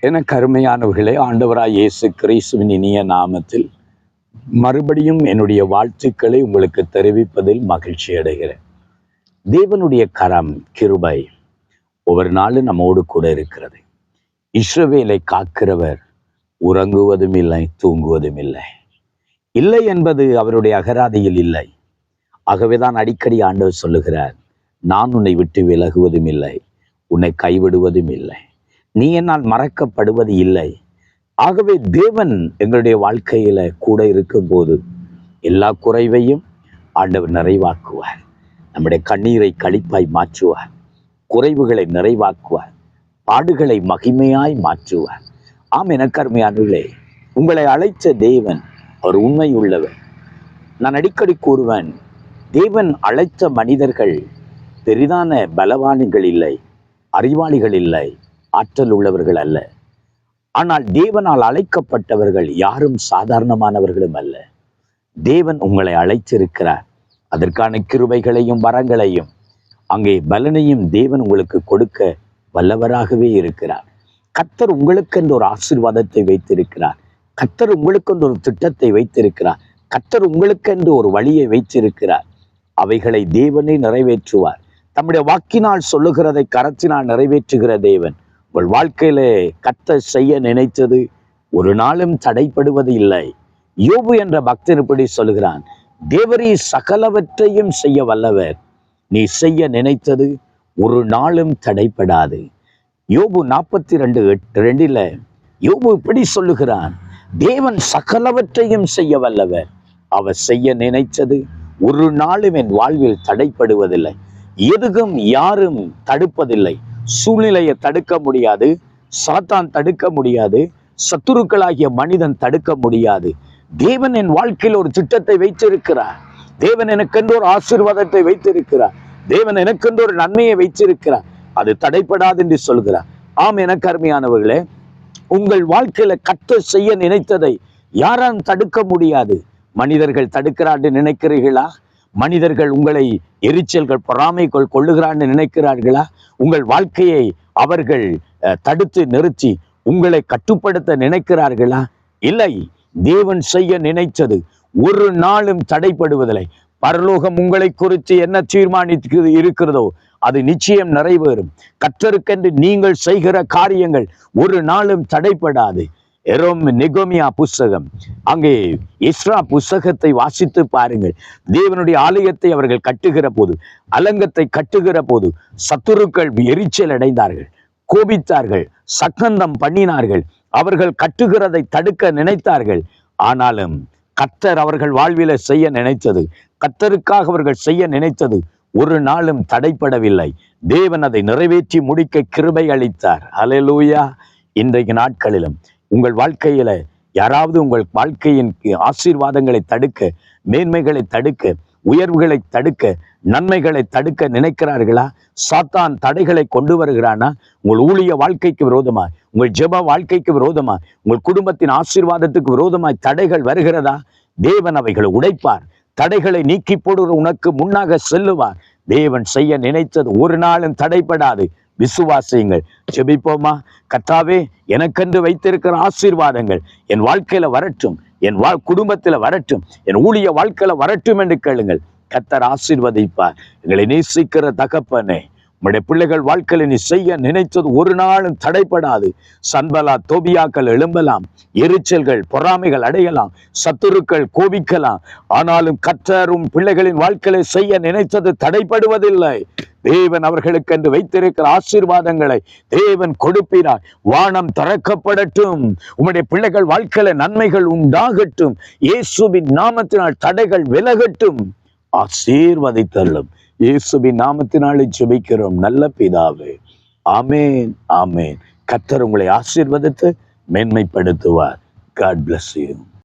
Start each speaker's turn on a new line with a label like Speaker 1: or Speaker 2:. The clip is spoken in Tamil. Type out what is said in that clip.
Speaker 1: எனக்கு அருமையானவர்களே, ஆண்டவராய் இயேசு கிறிஸ்துவின் இனிய நாமத்தில் மறுபடியும் என்னுடைய வாழ்த்துக்களை உங்களுக்கு தெரிவிப்பதில் மகிழ்ச்சி அடைகிறேன். தேவனுடைய கரம், கிருபை ஒவ்வொரு நாளும் நம்மோடு கூட இருக்கிறது. இஸ்ரவேலை காக்கிறவர் உறங்குவதும் இல்லை, தூங்குவதும் இல்லை. இல்லை என்பது அவருடைய அகராதியில் இல்லை. ஆகவேதான் அடிக்கடி ஆண்டவர் சொல்லுகிறார், நான் உன்னை விட்டு விலகுவதும் இல்லை, உன்னை கைவிடுவதும் இல்லை, நீ என்னால் மறக்கப்படுவது இல்லை. ஆகவே தேவன் எங்களுடைய வாழ்க்கையில கூட இருக்கும்போது எல்லா குறைவையும் ஆண்டவர் நிறைவாக்குவார். நம்முடைய கண்ணீரை களிப்பாய் மாற்றுவார், குறைவுகளை நிறைவாக்குவார், பாடுகளை மகிமையாய் மாற்றுவார். ஆம், எனக்கு அருமையானவர்களே, உங்களை அழைத்த தேவன் அவர் உண்மை உள்ளவர். நான் அடிக்கடி கூறுவேன், தேவன் அழைத்த மனிதர்கள் பெரிதான பலவான்கள் இல்லை, அறிவாளிகள் இல்லை, ஆற்றல் உள்ளவர்கள் அல்ல. ஆனால் தேவனால் அழைக்கப்பட்டவர்கள் யாரும் சாதாரணமானவர்களும் அல்ல. தேவன் உங்களை அழைத்திருக்கிறார். அதற்கான கிருபைகளையும் வரங்களையும் அங்கே பலனையும் தேவன் உங்களுக்கு கொடுக்க வல்லவராகவே இருக்கிறார். கர்த்தர் உங்களுக்கென்று ஒரு ஆசீர்வாதத்தை வைத்திருக்கிறார். கர்த்தர் உங்களுக்கென்று ஒரு திட்டத்தை வைத்திருக்கிறார். கர்த்தர் உங்களுக்கென்று ஒரு வழியை வைத்திருக்கிறார். அவைகளை தேவனே நிறைவேற்றுவார். தம்முடைய வாக்கினால் சொல்லுகிறதை கரத்தினால் நிறைவேற்றுகிற தேவன் உங்கள் வாழ்க்கையிலே கர்த்தர் செய்ய நினைத்தது ஒரு நாளும் தடைப்படுவது இல்லை. யோபு என்ற பக்தன் இப்படி சொல்லுகிறான், தேவரீ சகலவற்றையும் செய்ய வல்லவர், நீ செய்ய நினைத்தது ஒரு நாளும் தடைப்படாது. யோபு 42:2 யோபு இப்படி சொல்லுகிறான், தேவன் சகலவற்றையும் செய்ய வல்லவர், அவர் செய்ய நினைத்தது ஒரு நாளும் என் வாழ்வில் தடைப்படுவதில்லை. எதுவும் யாரும் தடுப்பதில்லை. சூழ்நிலையை தடுக்க முடியாது, சாத்தான் தடுக்க முடியாது, சத்துருக்களாகிய மனிதன் தடுக்க முடியாது. தேவன் என் வாழ்க்கையில் ஒரு திட்டத்தை வைத்திருக்கிறார். தேவன் எனக்கென்று ஒரு ஆசீர்வாதத்தை வைத்திருக்கிறார். தேவன் எனக்கென்று ஒரு நன்மையை வைத்திருக்கிறார். அது தடைப்படாது என்று சொல்கிறார். ஆம், எனக்கு அருமையானவர்களே, உங்கள் வாழ்க்கையில கர்த்தர் செய்ய நினைத்ததை யாரும் தடுக்க முடியாது. மனிதர்கள் தடுக்கிறான்னு நினைக்கிறீர்களா? மனிதர்கள் உங்களை எரிச்சல்கள் பொறாமைகள் கொள்ளுகிறான்னு நினைக்கிறார்களா? உங்கள் வாழ்க்கையை அவர்கள் தடுத்து நிறுத்தி உங்களை கட்டுப்படுத்த நினைக்கிறார்களா? இல்லை. தேவன் செய்ய நினைத்தது ஒரு நாளும் தடைப்படுவதில்லை. பரலோகம் உங்களை குறித்து என்ன தீர்மானித்து இருக்கிறதோ அது நிச்சயம் நிறைவேறும். கர்த்தருக்கென்று நீங்கள் செய்கிற காரியங்கள் ஒரு நாளும் தடைப்படாது. நெகோமியா புஸ்தகம், அங்கே எஸ்ரா புஸ்தகத்தை வாசித்து பாருங்கள். தேவனுடைய ஆலயத்தை அவர்கள் கட்டுகிற போது, அலங்கத்தை கட்டுகிற போது சத்துருக்கள் எரிச்சல் அடைந்தார்கள், கோபித்தார்கள், சக்கந்தம் பண்ணினார்கள். அவர்கள் கட்டுகிறதை தடுக்க நினைத்தார்கள். ஆனாலும் கர்த்தர் அவர்கள் வாழ்வில செய்ய நினைத்தது, கர்த்தருக்காக அவர்கள் செய்ய நினைத்தது ஒரு நாளும் தடைப்படவில்லை. தேவன் அதை நிறைவேற்றி முடிக்க கிருபை அளித்தார். அல்லேலூயா. இன்றைக்கு நாட்களிலும் உங்கள் வாழ்க்கையில யாராவது உங்கள் வாழ்க்கையின் ஆசீர்வாதங்களை தடுக்க, மேன்மைகளை தடுக்க, உயர்வுகளை தடுக்க, நன்மைகளை தடுக்க நினைக்கிறார்களா? சாத்தான் தடைகளை கொண்டு வருகிறானா? உங்கள் ஊழிய வாழ்க்கைக்கு விரோதமாய், உங்கள் ஜெப வாழ்க்கைக்கு விரோதமாய், உங்கள் குடும்பத்தின் ஆசீர்வாதத்துக்கு விரோதமாய் தடைகள் வருகிறதா? தேவன் அவைகளை உடைப்பார். தடைகளை நீக்கி போடுகிற உனக்கு முன்னாக செல்லுவார். தேவன் செய்ய நினைத்தது ஒரு நாளும் தடைப்படாது. விசுவாசியுங்கள். ஜெபிப்போமா? கர்த்தாவே, எனக்கென்று வைத்திருக்கிற ஆசீர்வாதங்கள் என் வாழ்க்கையில வரட்டும், என் குடும்பத்தில் வரட்டும், என் ஊழிய வாழ்க்கையில வரட்டும் என்று கேளுங்கள். கர்த்தர் ஆசீர்வதிப்பார். எங்களை நேசிக்கிற தகப்பனே, உம்முடைய பிள்ளைகள் வாழ்க்கையில நீ செய்ய நினைத்தது ஒரு நாளும் தடைப்படாது. சன்பலா தோபியாக்கள் எழும்பலாம், எரிச்சல்கள் பொறாமைகள் அடையலாம், சத்துருக்கள் கோபிக்கலாம். ஆனாலும் கர்த்தரும் பிள்ளைகளின் வாழ்க்கையில செய்ய நினைத்தது தடைப்படுவதில்லை. தேவன் அவர்களுக்கென்று வைத்திருக்கிற ஆசீர்வாதங்களை தேவன் கொடுப்பினார். வானம் திறக்கப்படட்டும். உம்முடைய பிள்ளைகள் வாழ்க்கையில நன்மைகள் உண்டாகட்டும். இயேசுவின் நாமத்தினால் தடைகள் விலகட்டும். ஆசீர்வதித்தள்ளும். இயேசுவின் நாமத்தினாலே ஜெபிக்கிறோம் நல்ல பிதாவே. ஆமேன், ஆமேன். கர்த்தர் உங்களை ஆசீர்வதித்து மேன்மைப்படுத்துவார். God bless you.